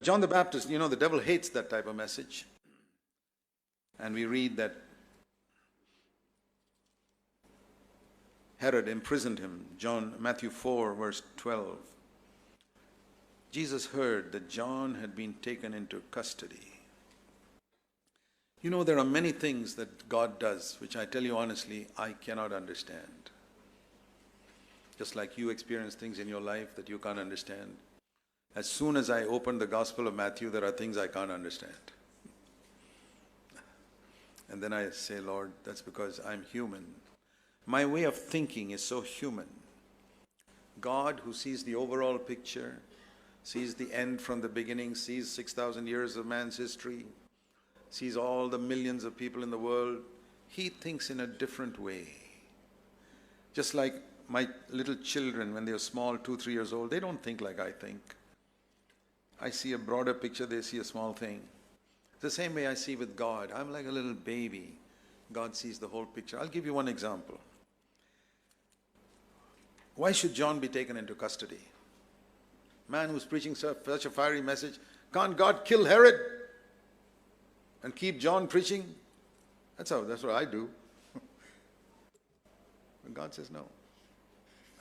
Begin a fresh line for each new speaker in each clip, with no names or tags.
John the Baptist, the devil hates that type of message. And we read that Herod imprisoned him. Matthew 4, verse 12. Jesus heard that John had been taken into custody. There are many things that God does, which I tell you honestly, I cannot understand. Just like you experience things in your life that you can't understand. As soon as I open the Gospel of Matthew, there are things I can't understand. And then I say, Lord, that's because I'm human. My way of thinking is so human. God, who sees the overall picture, sees the end from the beginning, sees 6,000 years of man's history, sees all the millions of people in the world, he thinks in a different way. Just like my little children, when they're small, 2, 3 years old, they don't think like I think. I see a broader picture, they see a small thing. The same way I see with God. I'm like a little baby. God sees the whole picture. I'll give you one example. Why should John be taken into custody? Man who's preaching such a fiery message, can't God kill Herod and keep John preaching? That's what I do. But God says no.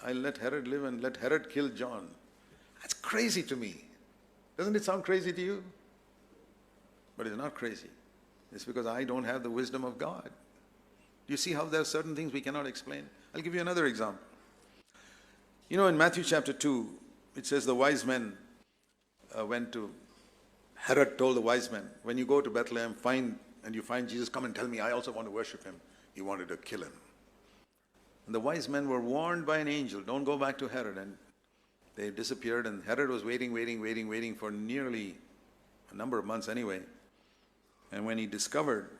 I'll let Herod live and let Herod kill John. That's crazy to me. Doesn't it sound crazy to you? But it's not crazy. It's because I don't have the wisdom of God. Do you see how there are certain things we cannot explain? I'll give you another example. In Matthew chapter 2, it says the wise men Herod told the wise men, when you go to Bethlehem, you find Jesus, come and tell me, I also want to worship him. He wanted to kill him. And the wise men were warned by an angel, don't go back to Herod. And they disappeared, and Herod was waiting for nearly a number of months anyway. And when he discovered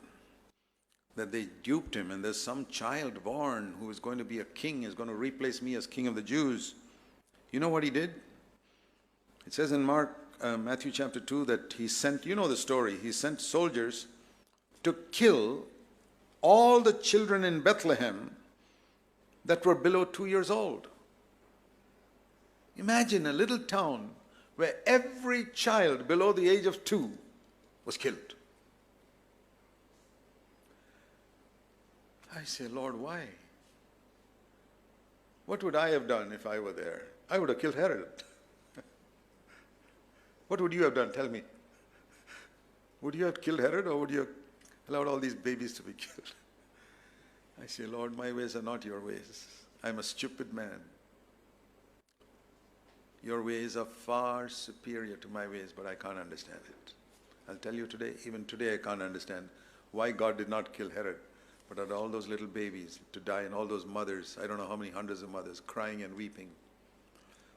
that they duped him and there's some child born who is going to be a king, is going to replace me as king of the Jews, you know what he did? It says in Matthew chapter 2 that he sent, the story, he sent soldiers to kill all the children in Bethlehem that were below 2 years old. Imagine a little town where every child below the age of 2 was killed. I say, Lord, why? What would I have done if I were there? I would have killed Herod. What would you have done? Tell me. Would you have killed Herod, or would you have allowed all these babies to be killed? I say, Lord, my ways are not your ways. I'm a stupid man. Your ways are far superior to my ways, but I can't understand it. I'll tell you today, even today I can't understand why God did not kill Herod, but had all those little babies to die and all those mothers, I don't know how many hundreds of mothers, crying and weeping.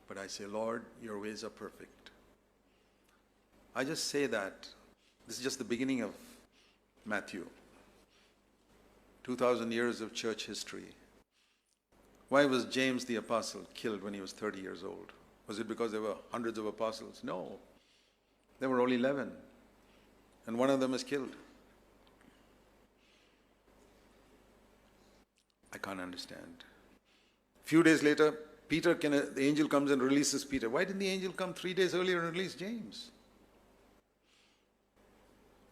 But I say, Lord, your ways are perfect. I just say that. This is just the beginning of Matthew. 2,000 years of church history. Why was James the apostle killed when he was 30 years old? Was it because there were hundreds of apostles? No. There were only 11. And one of them is killed. I can't understand. A few days later, the angel comes and releases Peter. Why didn't the angel come 3 days earlier and release James?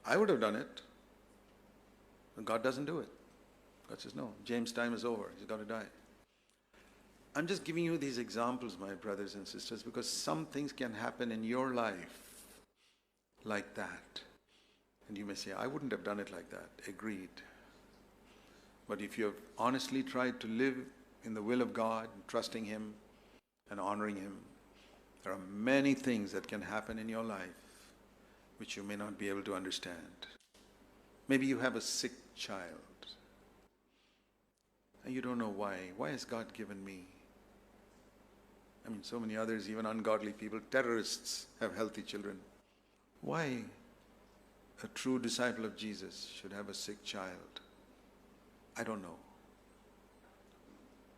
I would have done it. But God doesn't do it. God says, no, James' time is over. He's got to die. I'm just giving you these examples, my brothers and sisters, because some things can happen in your life like that. And you may say, I wouldn't have done it like that. Agreed. But if you have honestly tried to live in the will of God, trusting Him and honoring Him, there are many things that can happen in your life which you may not be able to understand. Maybe you have a sick child and you don't know why. Why has God given me? So many others, even ungodly people, terrorists have healthy children. Why a true disciple of Jesus should have a sick child? I don't know.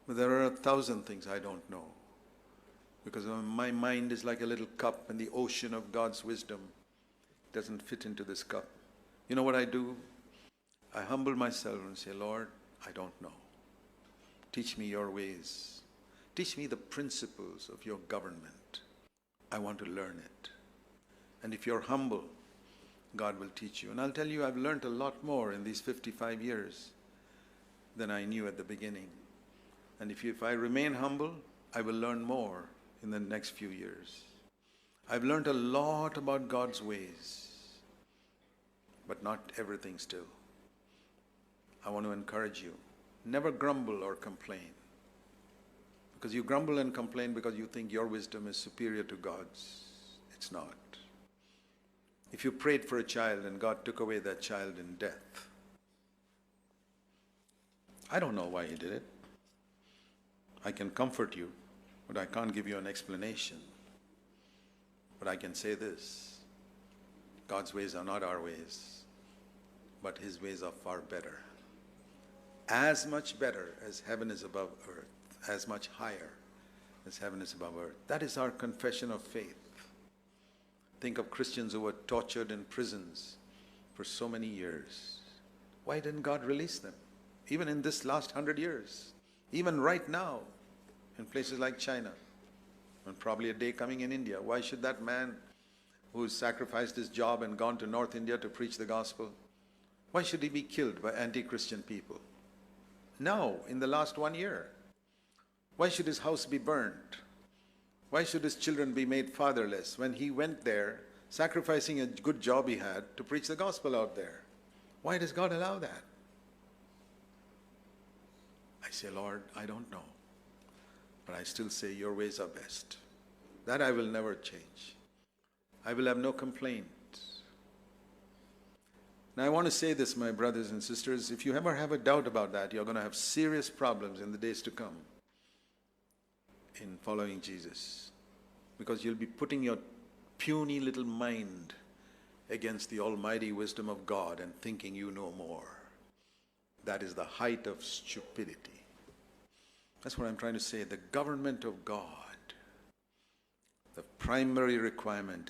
But there are 1,000 things I don't know. Because my mind is like a little cup, and the ocean of God's wisdom doesn't fit into this cup. You know what I do? I humble myself and say, Lord, I don't know. Teach me your ways. Teach me the principles of your government. I want to learn it. And if you're humble, God will teach you. And I'll tell you, I've learned a lot more in these 55 years than I knew at the beginning. And if I remain humble, I will learn more in the next few years. I've learned a lot about God's ways, but not everything still. I want to encourage you, never grumble or complain. Because you grumble and complain because you think your wisdom is superior to God's. It's not. If you prayed for a child and God took away that child in death, I don't know why He did it. I can comfort you, but I can't give you an explanation. But I can say this: God's ways are not our ways, but His ways are far better. As much better as heaven is above earth, as much higher as heaven is above earth. That is our confession of faith. Think of Christians who were tortured in prisons for so many years. Why didn't God release them? Even in this last 100 years. Even right now, in places like China, and probably a day coming in India. Why should that man who sacrificed his job and gone to North India to preach the gospel, why should he be killed by anti-Christian people? Now, in the last 1 year. Why should his house be burned? Why should his children be made fatherless when he went there, sacrificing a good job he had to preach the gospel out there? Why does God allow that? I say, Lord, I don't know. But I still say your ways are best. That I will never change. I will have no complaint. Now I want to say this, my brothers and sisters, if you ever have a doubt about that, you're going to have serious problems in the days to come in following Jesus. Because you'll be putting your puny little mind against the almighty wisdom of God and thinking you know more. That is the height of stupidity. That's what I'm trying to say. The government of God, the primary requirement